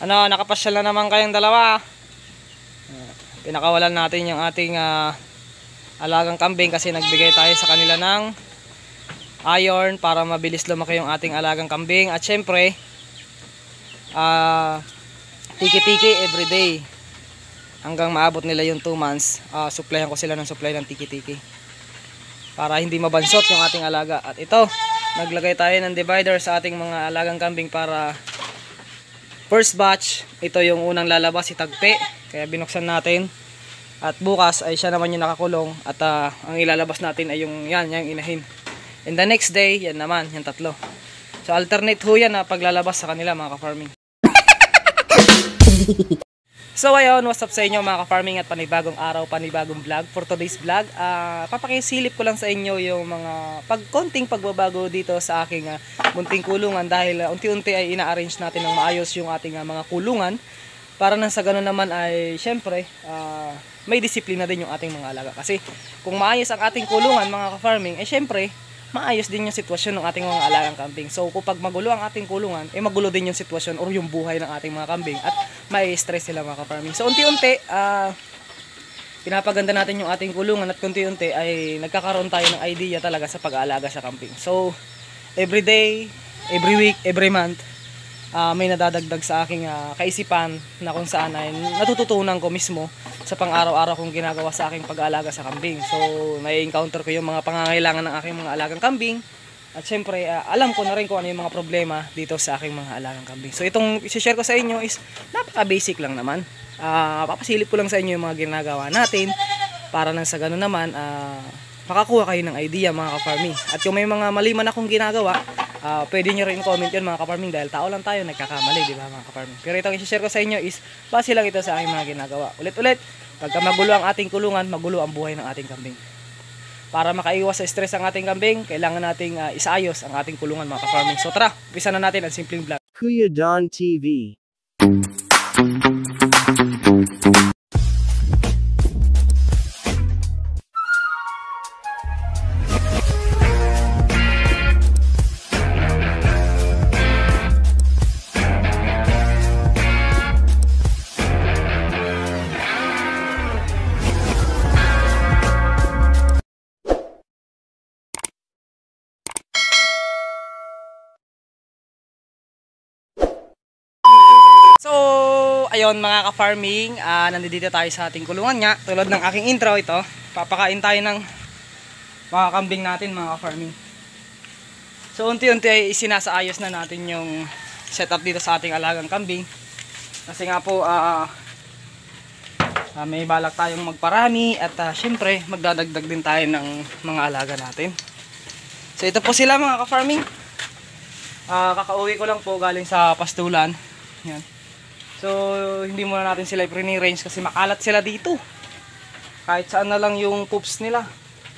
Ano, nakapasyal na naman kayong dalawa. Pinakawalan natin yung ating alagang kambing kasi nagbigay tayo sa kanila ng iron para mabilis lumaki yung ating alagang kambing. At syempre, tiki-tiki everyday. Hanggang maabot nila yung 2 months, supplyan ko sila ng supply ng tiki-tiki. Para hindi mabansot yung ating alaga. At ito, naglagay tayo ng divider sa ating mga alagang kambing para first batch, ito yung unang lalabas, si Tagpe. Kaya binuksan natin. At bukas ay siya naman yung nakakulong. At ang ilalabas natin ay yung yung inahin. And the next day, yan naman, yung tatlo. So alternate ho yan na paglalabas sa kanila mga ka-farming. So ayun, what's up sa inyo mga ka-farming at panibagong araw, panibagong vlog. For today's vlog, papakisilip ko lang sa inyo yung mga konting pagbabago dito sa aking munting kulungan. Dahil unti-unti ay ina-arrange natin ng maayos yung ating mga kulungan. Para nang sa ganun naman ay syempre, may disiplina din yung ating mga alaga. Kasi kung maayos ang ating kulungan mga ka-farming, ay syempre, maayos din yung sitwasyon ng ating mga alagang kambing. So kapag magulo ang ating kulungan, magulo din yung sitwasyon or yung buhay ng ating mga kambing at may stress sila mga ka-farming. So unti-unti, pinapaganda natin yung ating kulungan at unti-unti ay nagkakaroon tayo ng idea talaga sa pag-aalaga sa kambing. So every day, every week, every month, may nadadagdag sa aking kaisipan na kung saan ay natututunan ko mismo sa pang-araw-araw kong ginagawa sa aking pag-aalaga sa kambing. So, may-encounter ko yung mga pangangailangan ng aking mga alagang kambing. At syempre, alam ko na rin kung ano yung mga problema dito sa aking mga alagang kambing. So, itong i-share ko sa inyo is napaka-basic lang naman. Papasilip ko lang sa inyo yung mga ginagawa natin para nang sa ganun naman, makakuha kayo ng idea mga ka-farming. At kung may mga mali man akong ginagawa, pwede nyo rin comment yun mga ka-farming dahil tao lang tayo, nagkakamali, di ba mga ka-farming? Pero itong i-share ko sa inyo is base lang ito sa aking mga ginagawa. Ulit-ulit, pagka magulo ang ating kulungan, magulo ang buhay ng ating kambing. Para makaiwas sa stress ang ating kambing, kailangan nating isaayos ang ating kulungan mga ka-farming. So tara, umpisa na natin ang simpleng vlog. Kuya Don TV. So, ayun mga ka-farming, nandito tayo sa ating kulungan nga. Tulad ng aking intro ito, papakain tayo ng mga kambing natin mga ka-farming. So, unti-unti ay isinasaayos na natin yung setup dito sa ating alagang kambing. Kasi nga po, may balak tayong magparami at syempre, magdadagdag din tayo ng mga alaga natin. So, ito po sila mga ka-farming. Kakauwi ko lang po galing sa pastulan. Yan. So, hindi muna natin sila i-range kasi makalat sila dito. Kahit saan na lang yung poops nila.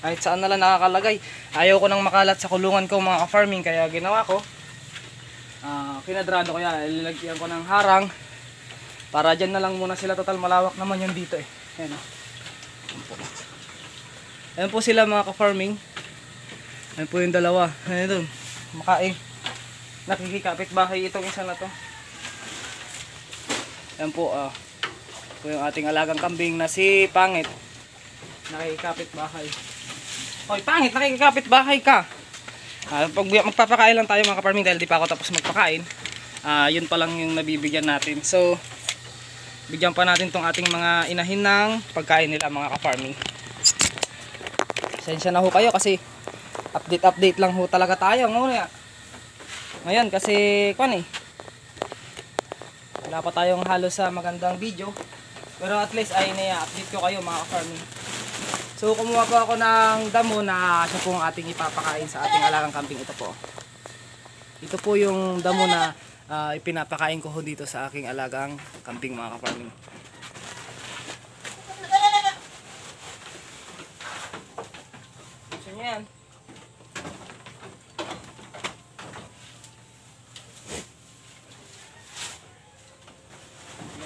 Kahit saan na lang nakakalagay. Ayaw ko nang makalat sa kulungan ko mga ka-farming. Kaya ginawa ko, kinadrado ko yan. Ilagyan ko ng harang. Para dyan na lang muna sila. Total malawak naman yung dito eh. Ayan, ayan po sila mga ka-farming. Ayan po yung dalawa. Ayan doon. Makain. Nakikikapit bahay itong isa na to. Yan po, po yung ating alagang kambing na si Pangit. Nakikikapit bahay. Hoy, Pangit, nakikikapit bahay ka. Pag magpapakain lang tayo mga ka-farming dahil di pa ako tapos magpakain. Yun pa lang yung nabibigyan natin. So, bigyan pa natin tong ating mga inahin ng pagkain nila mga ka-farming. Sensya na ho kayo kasi update lang ho talaga tayo. Ngayon kasi, wala pa tayong halos sa magandang video. Pero at least ay na-update ko kayo mga ka-farming. So kumuha po ako ng damo na siya po ang ating ipapakain sa ating alagang kambing. Ito po. Ito po yung damo na ipinapakain ko dito sa aking alagang kambing mga ka-farming. Gusto nyo yan?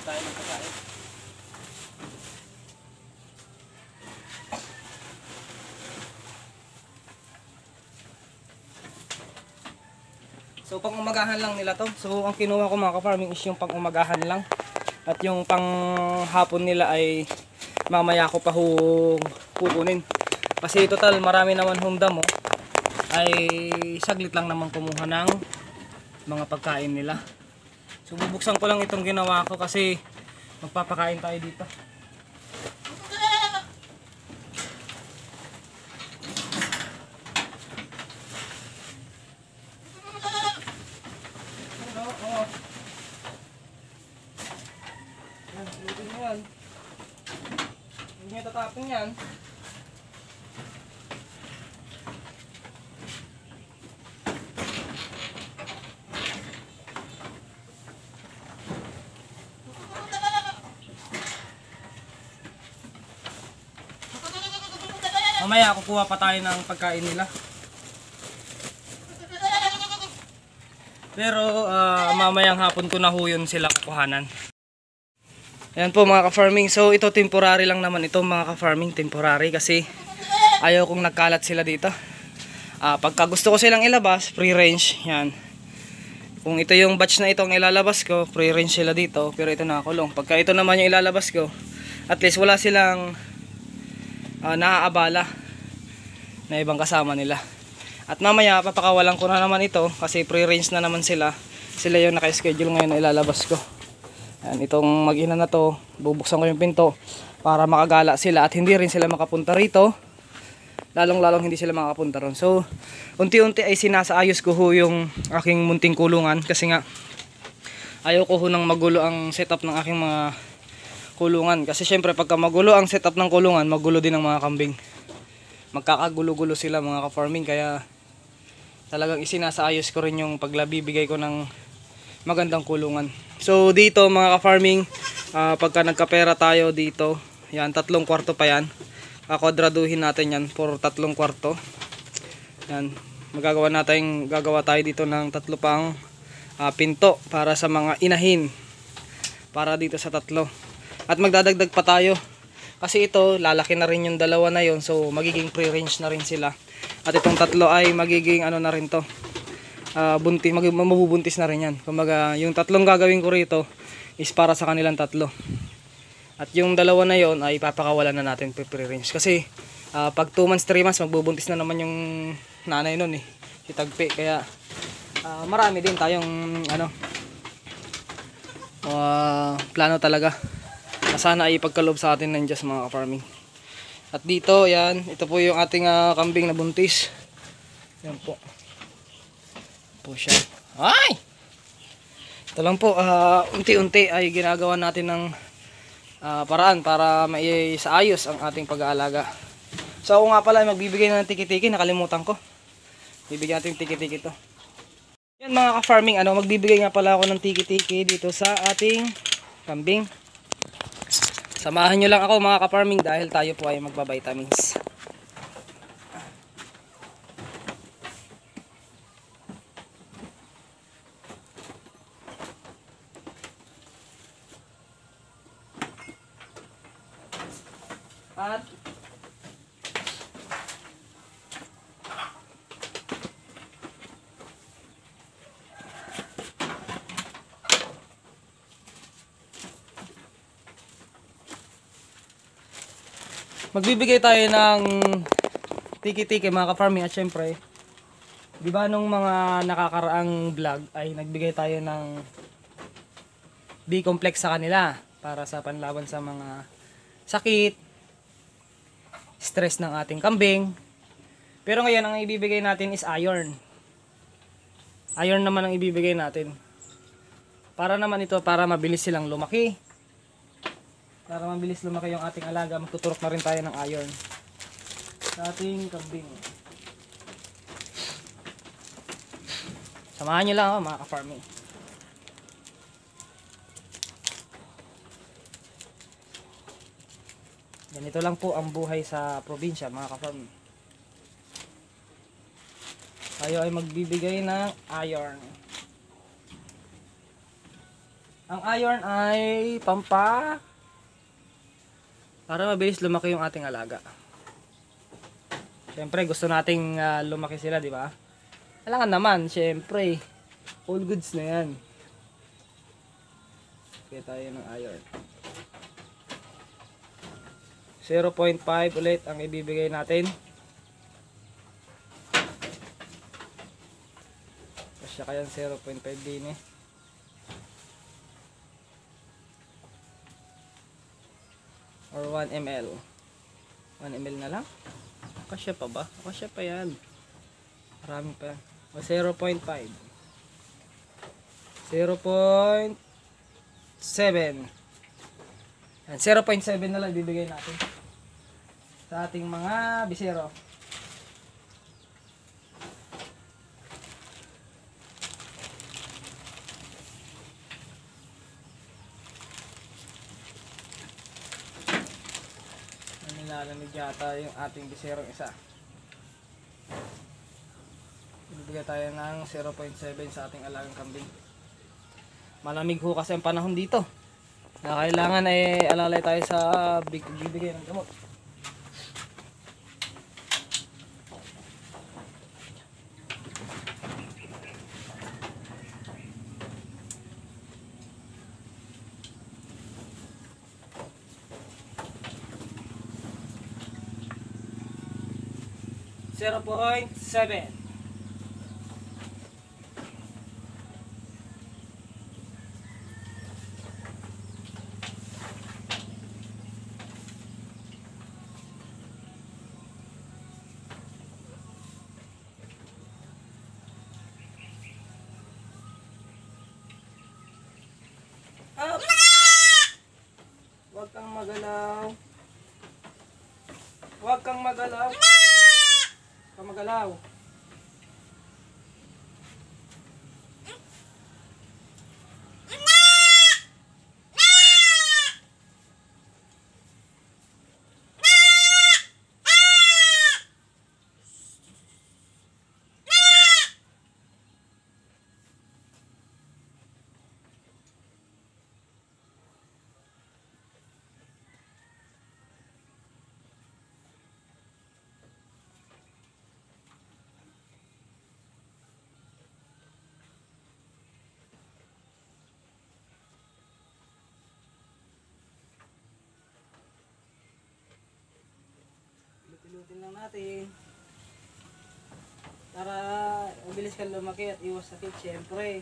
Tayo ng pagkain. So pang umagahan lang nila to. So ang kinuha ko mga ka-farming is yung pang umagahan lang. At yung pang hapon nila ay mamaya ko pa kukunin. Kasi total marami naman hong damo. Ay saglit lang naman kumuha ng mga pagkain nila. So bubuksan ko lang itong ginawa ko kasi magpapakain tayo dito. Yan. Hindi nyo tatapin yan. Mamaya kukuha pa tayo ng pagkain nila. Pero mamayang hapon ko na ho yun sila kukuhanan. Ayan po mga ka-farming. So ito temporary lang naman ito mga ka-farming. Temporary kasi ayaw kong nagkalat sila dito. Pagka gusto ko silang ilabas, free range. Yan. Kung ito yung batch na itong ilalabas ko, free range sila dito. Pero ito nakakulong. Pagka ito naman yung ilalabas ko, at least wala silang naaabala na ibang kasama nila. At mamaya papakawalan ko na naman ito kasi free range na naman sila. Sila yung naka-schedule ngayon na ilalabas ko. Yan, itong mag-ina na to, bubuksan ko yung pinto para makagala sila at hindi rin sila makapunta rito. Lalong-lalong hindi sila makapunta ron. So, unti-unti ay sinasaayos ko ho yung aking munting kulungan kasi nga ayaw ko ho nang magulo ang setup ng aking mga kulungan. Kasi syempre pagka magulo ang setup ng kulungan, magulo din ang mga kambing. Magkakagulo-gulo sila mga ka-farming kaya talagang isinasaayos ko rin yung paglabibigay ko ng magandang kulungan. So dito mga ka-farming, pagka nagkapera tayo dito, yan 3 kwarto pa yan. Kakwadraduhin natin yan for 3 kwarto. Yan, gagawa tayo dito ng 3 pang pinto para sa mga inahin. Para dito sa 3. At magdadagdag pa tayo. Kasi ito, lalaki na rin yung 2 na yon, so magiging free range na rin sila. At itong 3 ay magiging ano na rin to. Mabubuntis na rin yan. Kumbaga, yung 3 gagawin ko rito is para sa kanilang 3. At yung 2 na yon ay papakawalan na natin free range. Kasi pag 2 months, 3 months, magbubuntis na naman yung nanay nun eh. Si Tagpi. Kaya marami din tayong plano talaga. Sana ay ipagkaloob sa atin ng Diyos mga ka-farming. At dito, yan. Ito po yung ating kambing na buntis. Yan po. Po siya. Ay! Ito lang po, unti-unti ay ginagawa natin ng paraan para maisaayos ang ating pag-aalaga. So ako nga pala ay magbibigay na ng tiki-tiki, nakalimutan ko. Bibigyan natin tiki-tiki to. Yan mga ka-farming, magbibigay nga pala ako ng tiki-tiki dito sa ating kambing. Samahan nyo lang ako mga ka-farming dahil tayo po ay magba-vitamins. At magbibigay tayo ng tiki-tiki mga ka-farming. At syempre, di ba nung mga nakakaraang vlog ay nagbigay tayo ng B-complex sa kanila para sa panlaban sa mga sakit, stress ng ating kambing. Pero ngayon ang ibibigay natin is iron. Iron naman ang ibibigay natin. Para naman ito para mabilis silang lumaki. Para mabilis lumaki yung ating alaga, magtuturok na rin tayo ng iron sa ating kambing. Samahan nyo lang ako mga ka-farming. Ganito lang po ang buhay sa probinsya mga ka-farming. Tayo ay magbibigay ng iron. Ang iron ay para mabilis lumaki yung ating alaga. Siyempre gusto nating lumaki sila, di ba? Kailangan naman, siyempre All goods na yan. Kaya tayo ng iron. 0.5 ulit ang ibibigay natin. Kasya kaya 0.5 din eh. Or 1 ml. 1 ml na lang. Kasya pa ba? Kasya pa yan. Marami pa yan. O 0.5. 0.7. Yan, 0.7 na lang bibigay natin sa ating mga bisero. Nilalamig yata yung ating biserong isa. Bibigay tayo ng 0.7 sa ating alagang kambing. Malamig ho kasi ang panahon dito. Na kailangan ay alalay tayo sa bibigay ng gamot. .7. Up! Huwag kang magalaw. Huwag kang magalaw. Huwag kang magalaw. Pilutin lang natin para mabilis kang lumaki at iwas sakit syempre.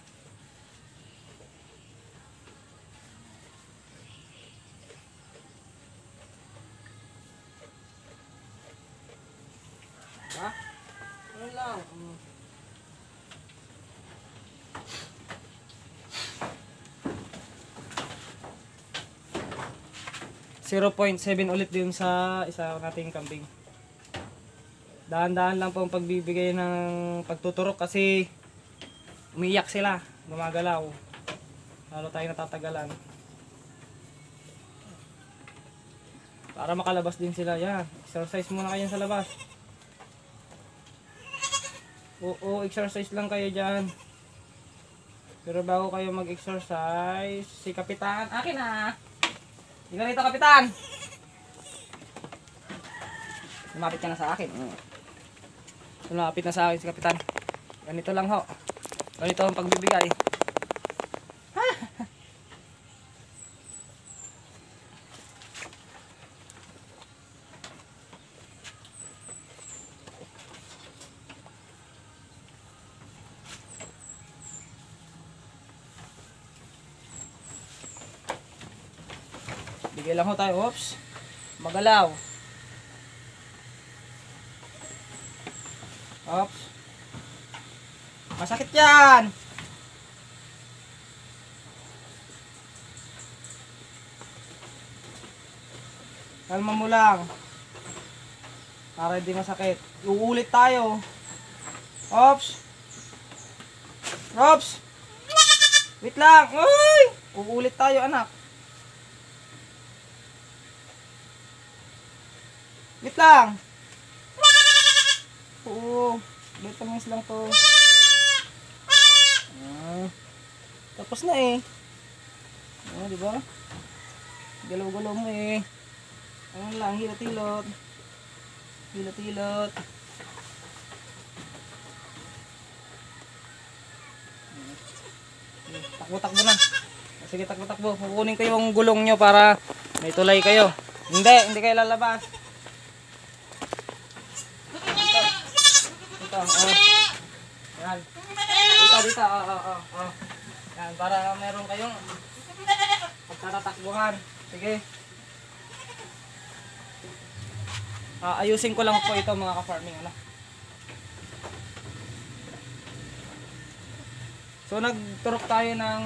Ha? Ano lang? 0.7 ulit din sa isa nating kambing. Dahan-dahan lang po ang pagbibigay ng pagtuturok kasi umiiyak sila, gumagalaw. Lalo tayo natatagalan. Para makalabas din sila. Yan, exercise muna kayo sa labas. Oo, exercise lang kayo dyan. Pero bago kayo mag-exercise, si Kapitan, akin na! Tingnan rito, Kapitan! Lumapit ka na sa akin. Lumapit na sa akin si Kapitan. Ganito lang ho. Ganito ang pagbibigay. Bigay lang ho tayo. Oops. Magalaw. Oops. Masakit yan. Kalma mo lang. Para hindi masakit. Uulit tayo. Oops. Oops. Wait lang. Uy! Uulit tayo, anak. Wait lang. Oo. Vitamins lang to. Tapos na eh. Di ba? Galaw-galaw mo eh. Ayun lang, hilot-hilot. Hilot-hilot. Takbo-takbo na. Sige, takbo-takbo. Kukunin ko yung gulong nyo para may tulay kayo. Hindi kayo lalabas. Ito, yan. Dito, yan, para meron kayong pagtatatakbuhan. Sige. Ayusin ko lang po ito mga ka-farming. So nagturok tayo ng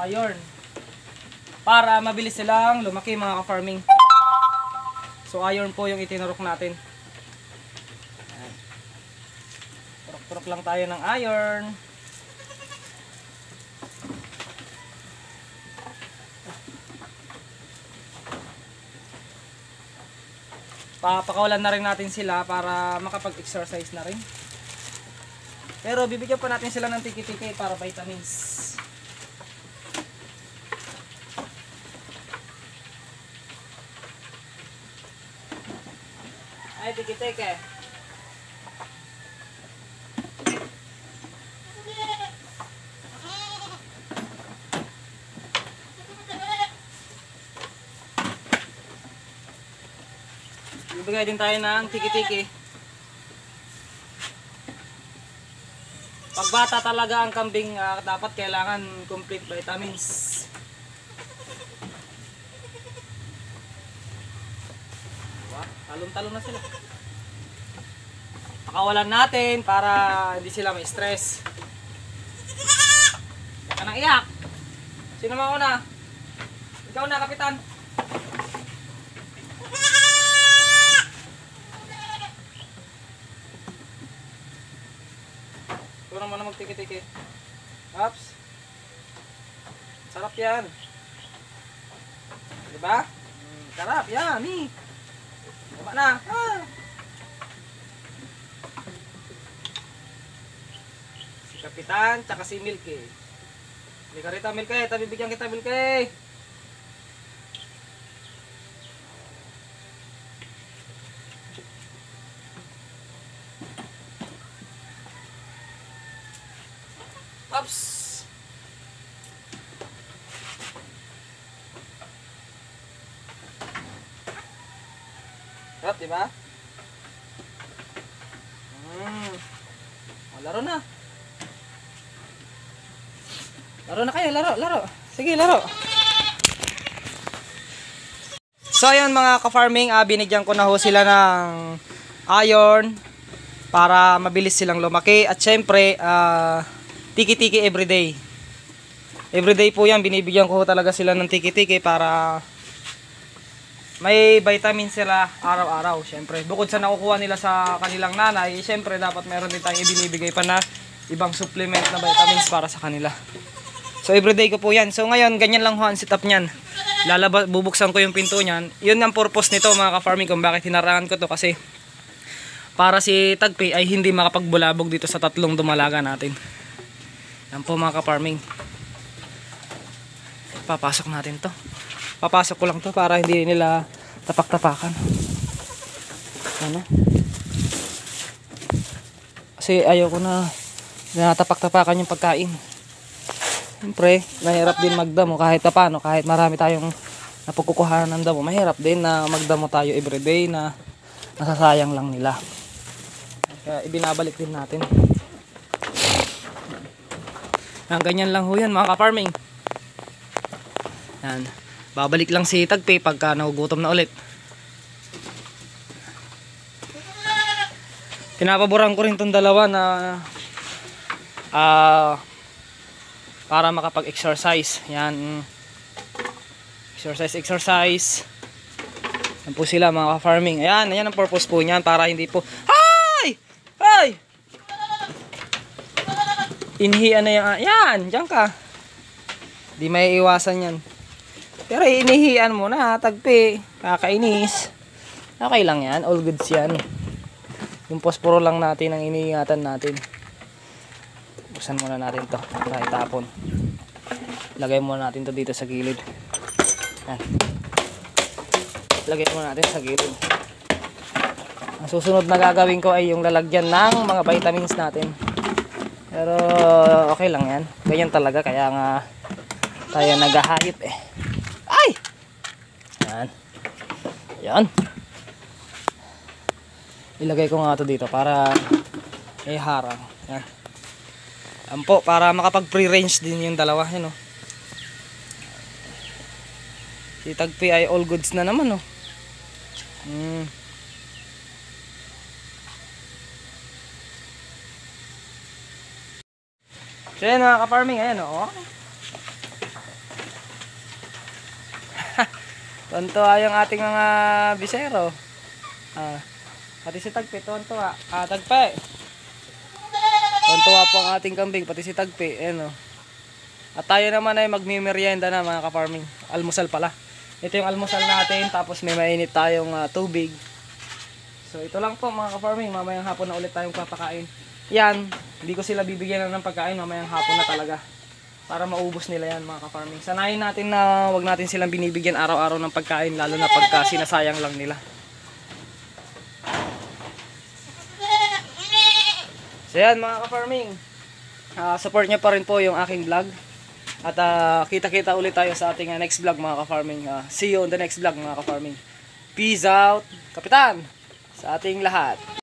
iron para mabilis silang lumaki mga ka-farming. So iron po yung itinurok natin. Turok lang tayo ng iron. Papakawalan na rin natin sila para makapag-exercise na rin. Pero bibigyan pa natin sila ng tiki-tiki para vitamins. Ay, tiki-tiki. Bibigay din tayo ng tiki-tiki. Pag bata talaga ang kambing, dapat kailangan complete vitamins. Diba? Talon-talon na sila. Pakawalan natin para hindi sila may stress. Huwag ka nang iyak. Sino mauna? Ikaw na, kapitan. Ito naman na magtiki-tiki. Ups. Sarap yan. Diba? Sarap yan. Diba na? Si Kapitan, tsaka si Milky. Hindi ka rito, Milky. Bibigyan kita, Milky. Ups. Sarap, diba? Laro na. Laro na kayo, laro. Sige, laro. So, ayun mga ka-farming, binigyan ko na ho sila ng iron para mabilis silang lumaki. At syempre, tiki-tiki everyday. Everyday po yan, binibigyan ko talaga sila ng tiki-tiki para may vitamin sila araw-araw. Syempre, bukod sa nakukuha nila sa kanilang nanay, syempre dapat meron din tayong ibinibigay pa na ibang supplement na vitamins para sa kanila. So everyday ko po yan. So ngayon, ganyan lang ho ang setup niyan. Bubuksan ko yung pinto niyan. Yun ang purpose nito mga ka-farming kung bakit hinarangan ko to, kasi para si Tagpi ay hindi makapagbulabog dito sa tatlong dumalaga natin. Yan po mga ka-farming. Papasok natin to. Papasok ko lang to para hindi nila tapak-tapakan. Ano? Kasi ayoko na tapak-tapakan yung pagkain. Siyempre, mahirap din magdamo kahit paano, kahit marami tayong napagkukuhanan ng damo. Mahirap din na magdamo tayo everyday na nasasayang lang nila. Kaya ibinabalik din natin. Ganyan lang ho yan mga ka-farming. Yan. Babalik lang si Tagpi pagka nagugutom na ulit. Pinapaboran ko rin itong dalawa na para makapag-exercise. Yan. Exercise. Yan po sila mga ka-farming. Ayan ang purpose po niyan, para hindi po Ay! Inhian na yan. Yan, diyan ka. Di may iwasan yan. Pero inihian mo na, Tagpi. Kakainis. Okay lang yan. All goods yan. Yung posporo lang natin ang iniingatan natin. Buksan muna natin to. Para itapon. Lagay muna natin to dito sa gilid. Yan. Lagay muna natin sa gilid. Ang susunod na gagawin ko ay yung lalagyan ng mga vitamins natin. Pero okay lang yan. Ganyan talaga, kaya nga tayo naghahayop eh. Ay! Yan. Yan. Ilagay ko nga ito dito para harang. Yan. Ampo, para makapag pre-range din yung dalawa. Yan, oh. Si Tagpi ay all goods na naman, oh. So yan mga ka-farming, ayan, oh. Tuntua yung ating mga bisero. Pati si Tagpi, tuntua. Tagpi. Tuntua po ang ating kambing, pati si Tagpi. Ayan, oh. At tayo naman ay magmimerienda na mga ka-farming. Almusal pala. Ito yung almusal natin, tapos may mainit tayong tubig. So ito lang po mga ka-farming, mamayang hapon na ulit tayong papakain. Yan, hindi ko sila bibigyan na ng pagkain mamayang hapon na talaga. Para maubos nila yan mga ka-farming. Sanayin natin na wag natin silang binibigyan araw-araw ng pagkain, lalo na pagka sinasayang lang nila. So yan mga ka-farming, support nyo pa rin po yung aking vlog. At kita-kita ulit tayo sa ating next vlog mga ka-farming. See you on the next vlog mga ka-farming. Peace out, Kapitan, sa ating lahat.